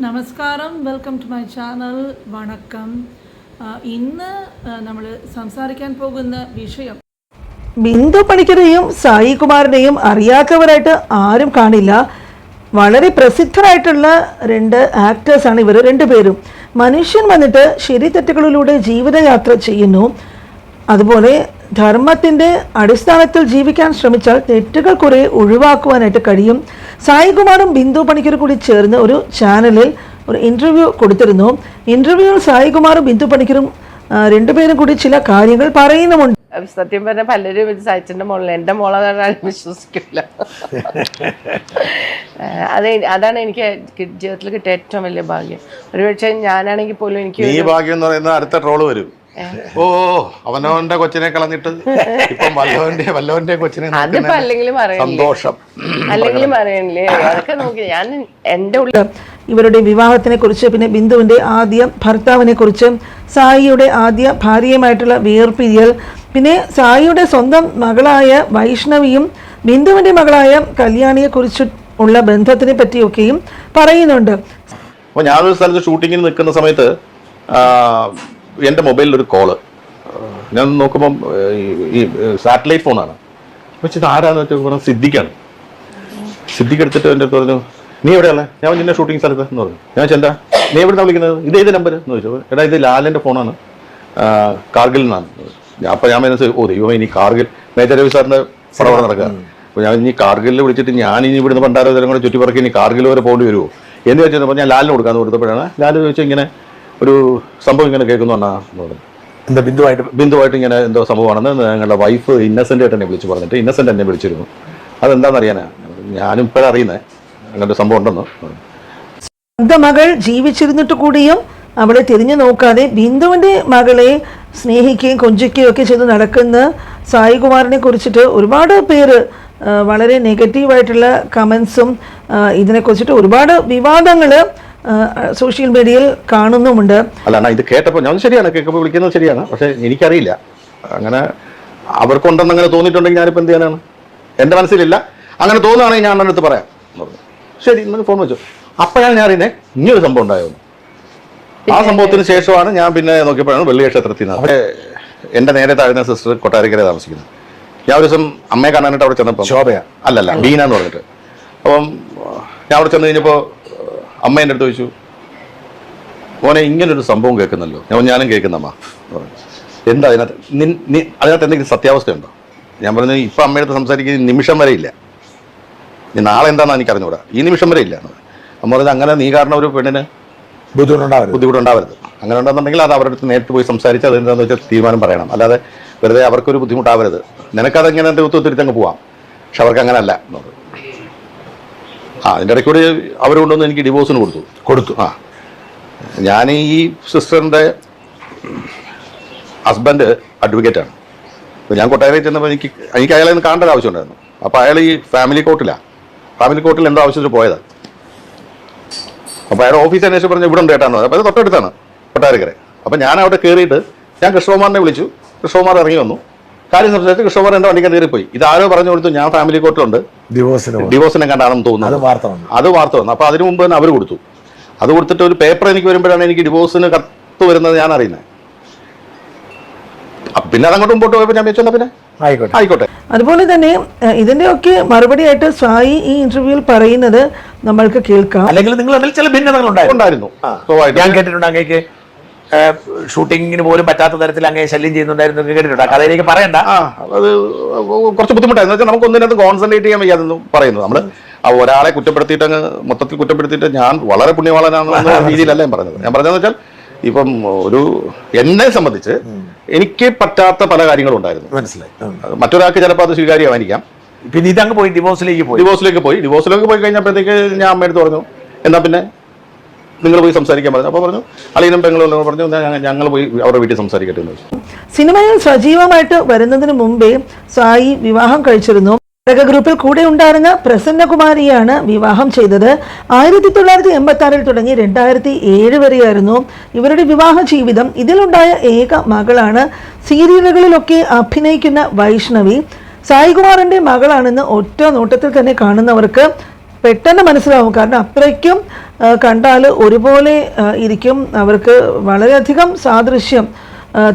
നമസ്കാരം, welcome to my channel. വണക്കം. ഇന്ന് നമ്മൾ സംസാരിക്കാൻ പോകുന്ന വിഷയം ബിന്ദു പണിക്കരെയും സായി കുമാറിനെയും അറിയാത്തവരായിട്ട് ആരും കാണില്ല. വളരെ പ്രസിദ്ധരായിട്ടുള്ള രണ്ട് ആക്ടേഴ്സാണ് ഇവർ രണ്ടുപേരും. മനുഷ്യൻ വന്നിട്ട് ശരി തെറ്റുകളിലൂടെ ജീവിതയാത്ര ചെയ്യുന്നു. അതുപോലെ ധർമ്മത്തിൻ്റെ അടിസ്ഥാനത്തിൽ ജീവിക്കാൻ ശ്രമിച്ചാൽ തെറ്റുകൾ കുറേ ഒഴിവാക്കുവാനായിട്ട് കഴിയും. സായികുമാറും ബിന്ദു പണിക്കരും കൂടി ചേർന്ന് ഒരു ചാനലിൽ ഒരു ഇൻ്റർവ്യൂ കൊടുത്തിരുന്നു. ഇൻ്റർവ്യൂവിൽ സായികുമാറും ബിന്ദു പണിക്കരും രണ്ടുപേരും കൂടി ചില കാര്യങ്ങൾ പറയുന്നുമുണ്ട്. സത്യം പറഞ്ഞാൽ പലരും ഇത് സച്ചിൻ്റെ മോളിൽ എൻ്റെ മോളാണ് വിശ്വസിക്കില്ല. അതാണ് എനിക്ക് ജീവിതത്തിൽ കിട്ടിയ ഏറ്റവും വലിയ ഭാഗ്യം. ഒരുപക്ഷെ ഞാനാണെങ്കിൽ പോലും എനിക്ക് ഈ ഭാഗ്യം എന്ന് പറയുന്നത് അടുത്ത ട്രോള് വരും. ഓ അവനവന്റെ കൊച്ചിനെ കളഞ്ഞിട്ട് ഇപ്പം വല്ലവന്റെ കൊച്ചിനെ അതിപ്പോ അല്ലെങ്കിലും സന്തോഷം അല്ലെങ്കിലും അറിയണില്ലേ, അതൊക്കെ നോക്കി ഞാൻ എൻ്റെ ഉള്ളിൽ ഇവരുടെ വിവാഹത്തിനെ കുറിച്ച്, പിന്നെ ബിന്ദുവിൻ്റെ ആദ്യ ഭർത്താവിനെ കുറിച്ച്, സായിയുടെ ആദ്യ ഭാര്യയുമായിട്ടുള്ള വേർപിരിയൽ, പിന്നെ സായിയുടെ സ്വന്തം മകളായ വൈഷ്ണവിയും ബിന്ദുവിൻ്റെ മകളായ കല്യാണിയെ കുറിച്ച് ഉള്ള ബന്ധത്തിനെ പറ്റിയൊക്കെയും പറയുന്നുണ്ട്. അപ്പോൾ ഞാനൊരു സ്ഥലത്ത് ഷൂട്ടിങ്ങിന് നിൽക്കുന്ന സമയത്ത് എൻ്റെ മൊബൈലിൽ ഒരു കോള് ഞാൻ നോക്കുമ്പം ഈ സാറ്റലൈറ്റ് ഫോണാണ്. പക്ഷെ ഇത് ആരാന്ന് വെച്ചാൽ പറഞ്ഞാൽ സിദ്ദിഖാണ്. സിദ്ദിഖ് എടുത്തിട്ട് എൻ്റെ അടുത്ത് പറഞ്ഞു, നീ എവിടെയുള്ള? ഞാൻ നിന്നെ ഷൂട്ടിംഗ് സ്ഥലത്ത് എന്ന് പറഞ്ഞു. ഞാൻ ചെന്താ നീ എവിടെയാണ് വിളിക്കുന്നത്? ഇത് ഏത് നമ്പർ എന്ന് ചോദിച്ചു. എടാ ഇത് ലാലിൻ്റെ ഫോണാണ്, കാർഗിൽ നിന്നാണ്. അപ്പോൾ ഞാൻ മനസ്സിൽ ദൈവമേ ഇനി കാർഗിൽ മേജർ രവി സാറിൻ്റെ പടം നടക്കുക. അപ്പോൾ ഞാൻ ഇനി കാർഗിലിൽ വിളിച്ചിട്ട് ഞാൻ ഇനി ഇവിടുന്ന് പണ്ടാരം കൂടെ ചുറ്റിപ്പറക്കി ഇനി കാർഗിൽ വരെ പോകേണ്ടി വരുമോ എന്ന് ചോദിച്ചപ്പോൾ ഞാൻ ലാലിന് കൊടുക്കാമെന്ന് കൊടുത്തപ്പോഴാണ് ലാൽ ചോദിച്ചാൽ ഇങ്ങനെ ഒരു സംഭവം ഇങ്ങനെ കേൾക്കുന്നു എന്നാ എന്താ ബിന്ദുവായിട്ട് ഇങ്ങനെ എന്തോ സംഭവമാണെന്ന് ഞങ്ങളുടെ വൈഫ് ഇന്നസെൻ്റ് ആയിട്ട് എന്നെ വിളിച്ച് പറഞ്ഞിട്ട് ഇന്നസെൻ്റ് എന്നെ വിളിച്ചിരുന്നു. അതെന്താണെന്ന് അറിയാനാ ഞാനും ഇപ്പോഴാണ് അറിയുന്നത് അങ്ങനത്തെ സംഭവം ഉണ്ടെന്ന്. സ്വന്തം മകൾ ജീവിച്ചിരുന്നിട്ട് കൂടിയും അവളെ തിരിഞ്ഞു നോക്കാതെ ബിന്ദുവിൻ്റെ മകളെ സ്നേഹിക്കുകയും കൊഞ്ചിക്കുകയും ഒക്കെ ചെയ്ത് നടക്കുന്ന സായികുമാറിനെ കുറിച്ചിട്ട് ഒരുപാട് പേര് വളരെ നെഗറ്റീവായിട്ടുള്ള കമൻസും ഇതിനെക്കുറിച്ചിട്ട് ഒരുപാട് വിവാദങ്ങൾ സോഷ്യൽ മീഡിയയിൽ കാണുന്നുമുണ്ട്. അല്ല ഇത് കേട്ടപ്പോൾ ഞാൻ ശരിയാണ്, കേൾക്കുമ്പോൾ വിളിക്കുന്നത് ശരിയാണ്. പക്ഷേ എനിക്കറിയില്ല അങ്ങനെ അവർക്കുണ്ടെന്ന് അങ്ങനെ തോന്നിയിട്ടുണ്ടെങ്കിൽ ഞാനിപ്പോൾ എന്ത് ചെയ്യാനാണ്? എൻ്റെ മനസ്സിലില്ല. അങ്ങനെ തോന്നുകയാണെങ്കിൽ ഞാൻ അടുത്ത് പറയാം എന്ന് പറഞ്ഞു. ശരി ഇന്നൊരു ഫോൺ വെച്ചു. അപ്പോഴാണ് ഞാൻ അറിയുന്നത് ഇങ്ങനൊരു സംഭവം ഉണ്ടായിരുന്നു. ആ സംഭവത്തിന് ശേഷമാണ് ഞാൻ പിന്നെ നോക്കിയപ്പോഴാണ് വെള്ളിയ ക്ഷേത്രത്തിൽ നിന്ന്. അവിടെ എൻ്റെ നേരെ താഴ്ന്ന സിസ്റ്റർ കൊട്ടാരക്കര താമസിക്കുന്നത്. ഞാൻ ഒരു ദിവസം അമ്മയെ കാണാനായിട്ട് അവിടെ ചെന്നപ്പോൾ ശോഭയ അല്ലല്ല ബീന എന്ന് പറഞ്ഞിട്ട്. അപ്പം ഞാൻ അവിടെ ചെന്ന് കഴിഞ്ഞപ്പോൾ അമ്മ എൻ്റെ അടുത്ത് ചോദിച്ചു, മോനെ ഇങ്ങനൊരു സംഭവം കേൾക്കുന്നല്ലോ. ഞാനും കേൾക്കുന്നമ്മ. എന്താ അതിനകത്ത് അതിനകത്ത് എന്തെങ്കിലും സത്യാവസ്ഥയുണ്ടോ? ഞാൻ പറഞ്ഞു ഇപ്പം അമ്മയടുത്ത് സംസാരിക്കുന്ന നിമിഷം വരെ ഇല്ല. നാളെ എന്താണെന്ന് എനിക്ക് അറിഞ്ഞുകൂടാ, ഈ നിമിഷം വരെ ഇല്ല. അമ്മ പറഞ്ഞത് അങ്ങനെ നീ കാരണം ഒരു പെണ്ണിന് ബുദ്ധിമുട്ടുണ്ടാവരുത്. അങ്ങനെ ഉണ്ടെന്നുണ്ടെങ്കിൽ അത് അവരുടെ അടുത്ത് നേരിട്ട് പോയി സംസാരിച്ച് അതെന്താണെന്ന് വെച്ചാൽ തീരുമാനം പറയണം. അല്ലാതെ വെറുതെ അവർക്കൊരു ബുദ്ധിമുട്ടാവരുത്. നിനക്കതെങ്ങനെ എൻ്റെ ഒത്തുത്തിരിച്ചങ്ങ് പോവാം, പക്ഷെ അവർക്ക് അങ്ങനെ അല്ല എന്ന് പറഞ്ഞു. അതിൻ്റെ ഇടയ്ക്കൂടി അവർ കൊണ്ടുവന്ന് എനിക്ക് ഡിവോഴ്സിന് കൊടുത്തു. ഞാൻ ഈ സിസ്റ്ററിൻ്റെ ഹസ്ബൻഡ് അഡ്വക്കേറ്റാണ്. അപ്പോൾ ഞാൻ കൊട്ടാരയിൽ ചെന്നപ്പോൾ എനിക്ക് അയാളെ ഒന്ന് കാണേണ്ട ആവശ്യമുണ്ടായിരുന്നു. അപ്പോൾ അയാൾ ഈ ഫാമിലി കോർട്ടിൽ എന്തോ ആവശ്യത്തിന് പോയതാണ്. അപ്പോൾ അയാൾ ഓഫീസ് അന്വേഷിച്ച് പറഞ്ഞ് ഇവിടെ ഉണ്ട് കേട്ടാന്ന് പറഞ്ഞു. അപ്പോൾ അത് തൊട്ടടുത്താണ് കൊട്ടാരക്കര. അപ്പോൾ ഞാൻ അവിടെ കയറിയിട്ട് ഞാൻ കൃഷ്ണകുമാറിനെ വിളിച്ചു. കൃഷ്ണകുമാർ ഇറങ്ങി വന്നു. കാര്യം സംസാരിച്ച് കൃഷ്ണകുമാർ എൻ്റെ വണ്ടിക്ക് കയറിപ്പോയി. ഇതാരോ പറഞ്ഞു കൊടുത്തു ഞാൻ ഫാമിലി കോർട്ടിലുണ്ട്, ഡിവോഴ്സിനെ കണ്ടാണെന്ന് തോന്നുന്നു. അത് വാർത്ത വന്നു. അപ്പോൾ അതിന് മുമ്പ് തന്നെ അവർ കൊടുത്തു. അത് കൊടുത്തിട്ട് ഒരു പേപ്പർ എനിക്ക് വരുമ്പോഴാണ് എനിക്ക് ഡിവോഴ്സിന് കത്ത് വരുന്നത് ഞാൻ അറിയുന്നത്. പിന്നെ അതങ്ങോട്ട് മുമ്പോട്ട് പോയപ്പോൾ ഞാൻ വെച്ചോന്നാ പിന്നെ ആയിക്കോട്ടെ. അതുപോലെ തന്നെ ഇതിൻ്റെയൊക്കെ മറുപടിയായിട്ട് സായി ഈ ഇന്റർവ്യൂവിൽ പറയുന്നത് നമ്മൾക്ക് കേൾക്കാം. അല്ലെങ്കിൽ നിങ്ങൾ തമ്മിൽ ചില ഭിന്നതകൾ ഉണ്ടായിരുന്നു. ഞാൻ കേട്ടിട്ടുണ്ട് അങ്ങേക്ക് ഷൂട്ടിങ്ങിന് പോലും പറ്റാത്ത തരത്തിൽ അങ്ങേ ശല്യം ചെയ്യുന്നുണ്ടായിരുന്നു കേട്ടിട്ടുണ്ട്. കഥയിലേക്ക് പറയണ്ട. അത് കുറച്ച് ബുദ്ധിമുട്ടായിരുന്നു. വെച്ചാൽ നമുക്ക് ഒന്നിനകത്ത് കോൺസെൻട്രേറ്റ് ചെയ്യാൻ വയ്യാതെന്ന് പറയുന്നത്. നമ്മൾ ഒരാളെ കുറ്റപ്പെടുത്തിയിട്ട് അങ്ങ് മൊത്തത്തിൽ കുറ്റപ്പെടുത്തിയിട്ട് ഞാൻ വളരെ പുണ്യവാളനാണെന്ന രീതിയിലല്ല ഞാൻ പറഞ്ഞത്. ഞാൻ പറഞ്ഞതെന്ന് വെച്ചാൽ ഇപ്പം എന്നെ സംബന്ധിച്ച് എനിക്ക് പറ്റാത്ത പല കാര്യങ്ങളും ഉണ്ടായിരുന്നു. മനസ്സിലായി. മറ്റൊരാൾക്ക് ചിലപ്പോൾ അത് സ്വീകാര്യമായിരിക്കാം. പിന്നെ ഇതങ്ങ് പോയി ഡിവോഴ്സിലേക്ക് പോയി കഴിഞ്ഞപ്പോഴത്തേക്ക് ഞാൻ അമ്മയെടുത്ത് പറഞ്ഞു എന്നാ പിന്നെ നിങ്ങൾ പോയി സംസാരിക്കാൻ പറഞ്ഞു. അപ്പോൾ പറഞ്ഞു അളിയനും പെങ്ങളും പറഞ്ഞു ഞങ്ങൾ പോയി അവരുടെ വീട്ടിൽ സംസാരിക്കട്ടെ എന്ന് ചോദിച്ചു. സിനിമയിൽ സജീവമായിട്ട് വരുന്നതിന് മുമ്പേ സായി വിവാഹം കഴിച്ചിരുന്നു. ഗ്രൂപ്പിൽ കൂടെ ഉണ്ടായിരുന്ന പ്രസന്നകുമാരിയാണ് വിവാഹം ചെയ്തത്. 1986 തുടങ്ങി 2007 വരെയായിരുന്നു ഇവരുടെ വിവാഹ ജീവിതം. ഇതിലുണ്ടായ ഏക മകളാണ് സീരിയലുകളിലൊക്കെ അഭിനയിക്കുന്ന വൈഷ്ണവി. സായികുമാറിൻ്റെ മകളാണെന്ന് ഒറ്റ നോട്ടത്തിൽ തന്നെ കാണുന്നവർക്ക് പെട്ടെന്ന് മനസ്സിലാവും. കാരണം അത്രയ്ക്കും കണ്ടാൽ ഒരുപോലെ ഇരിക്കും. അവർക്ക് വളരെയധികം സാദൃശ്യം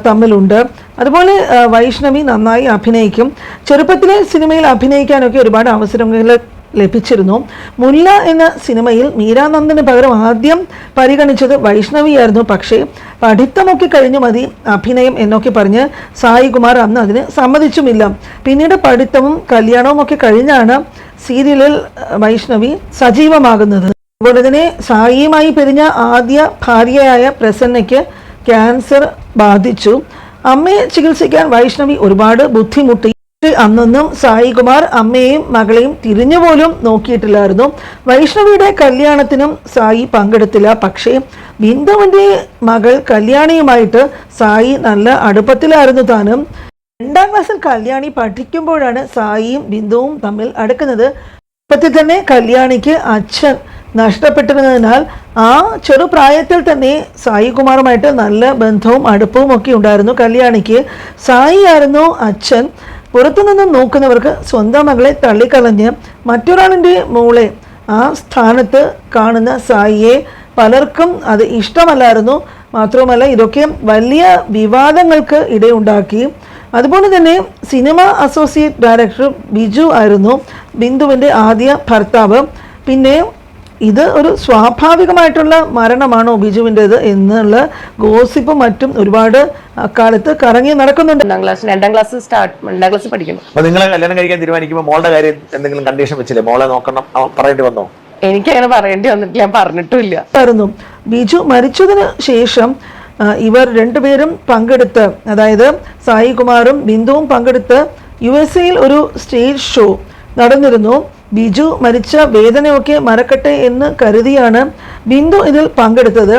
തമ്മിലുണ്ട്. അതുപോലെ വൈഷ്ണവി നന്നായി അഭിനയിക്കും. ചെറുപ്പത്തിലെ സിനിമയിൽ അഭിനയിക്കാനൊക്കെ ഒരുപാട് അവസരങ്ങൾ ലഭിച്ചിരുന്നു. മുല്ല എന്ന സിനിമയിൽ മീരാനന്ദന് പകരം ആദ്യം പരിഗണിച്ചത് വൈഷ്ണവിയായിരുന്നു. പക്ഷേ പഠിത്തമൊക്കെ കഴിഞ്ഞു മതി അഭിനയം എന്നൊക്കെ പറഞ്ഞ് സായികുമാർ അന്ന് അതിന് സമ്മതിച്ചുമില്ല. പിന്നീട് പഠിത്തവും കല്യാണവും ഒക്കെ കഴിഞ്ഞാണ് സീരിയലിൽ വൈഷ്ണവി സജീവമാകുന്നത്. അതുപോലെ തന്നെ സായിയുമായി പിരിഞ്ഞ ആദ്യ ഭാര്യയായ പ്രസന്നയ്ക്ക് ക്യാൻസർ ബാധിച്ചു. അമ്മയെ ചികിത്സിക്കാൻ വൈഷ്ണവി ഒരുപാട് ബുദ്ധിമുട്ടി. അന്നൊന്നും സായികുമാർ അമ്മയെയും മകളെയും തിരിഞ്ഞുപോലും നോക്കിയിട്ടില്ലായിരുന്നു. വൈഷ്ണവിയുടെ കല്യാണത്തിനും സായി പങ്കെടുത്തില്ല. പക്ഷേ ബിന്ദുവിൻ്റെ മകൾ കല്യാണിയുമായിട്ട് സായി നല്ല അടുപ്പത്തിലായിരുന്നു താനും. 2ാം ക്ലാസ്സിൽ കല്യാണി പഠിക്കുമ്പോഴാണ് സായിയും ബിന്ദുവും തമ്മിൽ അടുക്കുന്നത്. ഇപ്പത്തിൽ തന്നെ കല്യാണിക്ക് അച്ഛൻ നഷ്ടപ്പെട്ടിരുന്നതിനാൽ ആ ചെറുപ്രായത്തിൽ തന്നെ സായികുമാറുമായിട്ട് നല്ല ബന്ധവും അടുപ്പവും ഒക്കെ ഉണ്ടായിരുന്നു കല്യാണിക്ക്. സായി ആയിരുന്നു അച്ഛൻ. പുറത്തുനിന്നും നോക്കുന്നവർക്ക് സ്വന്തം മകളെ തള്ളിക്കളഞ്ഞ് മറ്റൊരാളിൻ്റെ മോളെ ആ സ്ഥാനത്ത് കാണുന്ന സായിയെ പലർക്കും അത് ഇഷ്ടമല്ലായിരുന്നു. മാത്രവുമല്ല ഇതൊക്കെ വലിയ വിവാദങ്ങൾക്ക് ഇടയുണ്ടാക്കി. അതുപോലെ തന്നെ സിനിമ അസോസിയേറ്റ് ഡയറക്ടർ ബിജു ആയിരുന്നു ബിന്ദുവിൻ്റെ ആദ്യ ഭർത്താവ്. പിന്നെ ഇത് ഒരു സ്വാഭാവികമായിട്ടുള്ള മരണമാണോ ബിജുവിൻ്റെത് എന്നുള്ള ഗോസിപ്പും മറ്റും ഒരുപാട് അക്കാലത്ത് കറങ്ങി നടക്കുന്നുണ്ട്. 2ാം ക്ലാസ് പഠിക്കുന്നു. അപ്പൊ നിങ്ങൾ കല്യാണം കഴിക്കാൻ തീരുമാനിക്കുമ്പോൾ മോളുടെ കാര്യം എന്തെങ്കിലും കണ്ടീഷൻ വെച്ചില്ലേ? മോളെ നോക്കണം പറയേണ്ടി വന്നോ? എനിക്കങ്ങനെ പറയേണ്ടി വന്നിട്ട് ഞാൻ പറഞ്ഞിട്ടില്ല. ബിജു മരിച്ചതിന് ശേഷം ഇവർ രണ്ടുപേരും പങ്കെടുത്ത്, അതായത് സായികുമാറും ബിന്ദുവും പങ്കെടുത്ത് USA ഒരു സ്റ്റേജ് ഷോ നടന്നിരുന്നു. ബിജു മരിച്ച വേദനയൊക്കെ മറക്കട്ടെ എന്ന് കരുതിയാണ് ബിന്ദു ഇതിൽ പങ്കെടുത്തത്.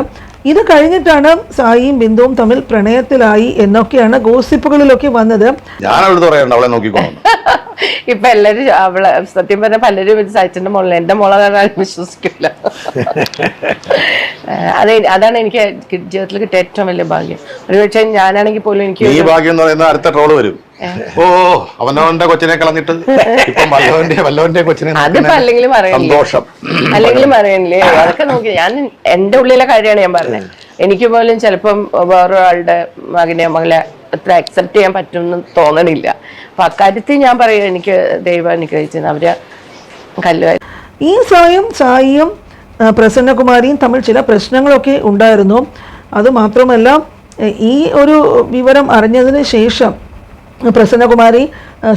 ഇത് കഴിഞ്ഞിട്ടാണ് സായിയും ബിന്ദുവും തമ്മിൽ പ്രണയത്തിലായി എന്നൊക്കെയാണ് ഗോസിപ്പുകളിലൊക്കെ വന്നത്. ഇപ്പൊ എല്ലാരും അവളെ സത്യം പറഞ്ഞ പലരും ഇത് സച്ചിന്റെ മോളിൽ എന്റെ മോളെ വിശ്വസിക്കില്ല. അതാണ് എനിക്ക് ജീവിതത്തിൽ കിട്ടിയ ഏറ്റവും വലിയ ഭാഗ്യം. ഒരുപക്ഷെ ഞാനാണെങ്കിൽ പോലും എനിക്ക് ഈ ഭാഗ്യം എന്ന് പറയുന്നത് അടുത്ത ട്രോള് വരും. ഓ അവനവന്റെ കൊച്ചിനെ കളഞ്ഞിട്ട് വല്ലവന്റെ കൊച്ചിനെ അതിപ്പോ അല്ലെങ്കിലും സന്തോഷം അല്ലെങ്കിലും അറിയണില്ലേ? അതൊക്കെ നോക്കി ഞാൻ എന്റെ ഉള്ളിലെ കാര്യമാണ് ഞാൻ പറഞ്ഞത്. എനിക്ക് പോലും ചിലപ്പം വേറൊരാളുടെ മകനെയോ മകളെ അത്ര അക്സെപ്റ്റ് ചെയ്യാൻ പറ്റുമെന്ന് തോന്നണില്ല. അപ്പൊ അക്കാര്യത്തിൽ ഞാൻ പറയാം എനിക്ക് ദൈവം അനുഗ്രഹിച്ചത് അവര് കല്ലുവായി. ഈ സമയം സായിയും പ്രസന്നകുമാരിയും തമ്മിൽ ചില പ്രശ്നങ്ങളൊക്കെ ഉണ്ടായിരുന്നു. അതുമാത്രമല്ല ഈ ഒരു വിവരം അറിഞ്ഞതിന് ശേഷം പ്രസന്നകുമാരി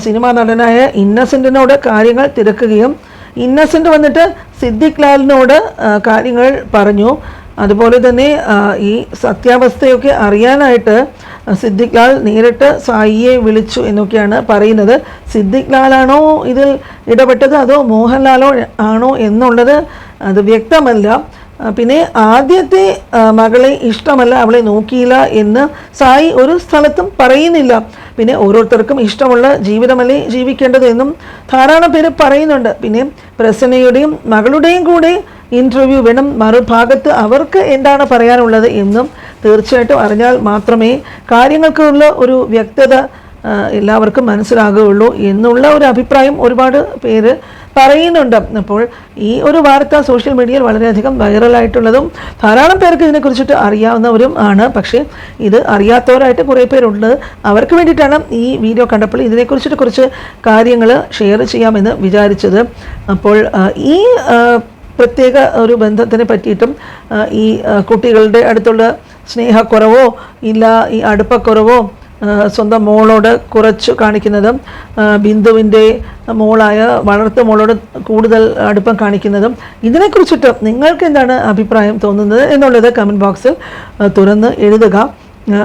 സിനിമാ നടനായ ഇന്നസെൻറ്റിനോട് കാര്യങ്ങൾ തിരക്കുകയും ഇന്നസെൻ്റ് വന്നിട്ട് സിദ്ദിഖ് ലാലിനോട് കാര്യങ്ങൾ പറഞ്ഞു. അതുപോലെ തന്നെ ഈ സത്യാവസ്ഥയൊക്കെ അറിയാനായിട്ട് സിദ്ദിഖ് ലാൽ നേരിട്ട് സായിയെ വിളിച്ചു എന്നൊക്കെയാണ് പറയുന്നത്. സിദ്ദിഖ് ലാലാണോ ഇതിൽ ഇടപെട്ടത് അതോ മോഹൻലാലോ ആണോ എന്നുള്ളത് അത് വ്യക്തമല്ല. പിന്നെ ആദ്യത്തെ മകളെ ഇഷ്ടമല്ല, അവളെ നോക്കിയില്ല എന്ന് സായി ഒരു സ്ഥലത്തും പറയുന്നില്ല. പിന്നെ ഓരോരുത്തർക്കും ഇഷ്ടമുള്ള ജീവിതമല്ലേ ജീവിക്കേണ്ടത് എന്നും ധാരാളം പേര് പറയുന്നുണ്ട്. പിന്നെ പ്രസന്നയുടെയും മകളുടെയും കൂടെ ഇൻ്റർവ്യൂ വേണം. മറുഭാഗത്ത് അവർക്ക് എന്താണ് പറയാനുള്ളത് എന്നും തീർച്ചയായിട്ടും അറിഞ്ഞാൽ മാത്രമേ കാര്യങ്ങൾക്കുള്ള ഒരു വ്യക്തത എല്ലാവർക്കും മനസ്സിലാകുകയുള്ളൂ എന്നുള്ള ഒരു അഭിപ്രായം ഒരുപാട് പേര് പറയുന്നുണ്ട്. അപ്പോൾ ഈ ഒരു വാർത്ത സോഷ്യൽ മീഡിയയിൽ വളരെയധികം വൈറലായിട്ടുള്ളതും ധാരാളം പേർക്ക് ഇതിനെക്കുറിച്ചിട്ട് അറിയാവുന്നവരും ആണ്. പക്ഷേ ഇത് അറിയാത്തവരായിട്ട് കുറേ പേരുണ്ട്. അവർക്ക് വേണ്ടിയിട്ടാണ് ഈ വീഡിയോ കണ്ടപ്പോൾ ഇതിനെക്കുറിച്ചിട്ട് കുറച്ച് കാര്യങ്ങൾ ഷെയർ ചെയ്യാമെന്ന് വിചാരിച്ചത്. അപ്പോൾ ഈ പ്രത്യേക ഒരു ബന്ധത്തിനെ പറ്റിയിട്ടും ഈ കുട്ടികളുടെ അടുത്തുള്ള സ്നേഹക്കുറവോ ഇല്ല ഈ അടുപ്പക്കുറവോ സ്വന്തം മോളോട് കുറച്ച് കാണിക്കുന്നതും ബിന്ദുവിൻ്റെ മോളായ വളർത്തു മോളോട് കൂടുതൽ അടുപ്പം കാണിക്കുന്നതും ഇതിനെക്കുറിച്ചിട്ട് നിങ്ങൾക്ക് എന്താണ് അഭിപ്രായം തോന്നുന്നത് എന്നുള്ളത് കമൻറ്റ് ബോക്സിൽ തുറന്ന് എഴുതുക.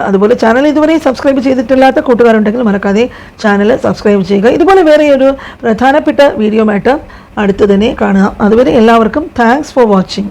അതുപോലെ ചാനൽ ഇതുവരെ സബ്സ്ക്രൈബ് ചെയ്തിട്ടില്ലാത്ത കൂട്ടുകാരുണ്ടെങ്കിൽ മറക്കാതെ ചാനൽ സബ്സ്ക്രൈബ് ചെയ്യുക. ഇതുപോലെ വേറെ ഒരു പ്രധാനപ്പെട്ട വീഡിയോ ആയിട്ട് അടുത്ത് തന്നെ കാണുക. അതുവരെ എല്ലാവർക്കും താങ്ക്സ് ഫോർ വാച്ചിങ്.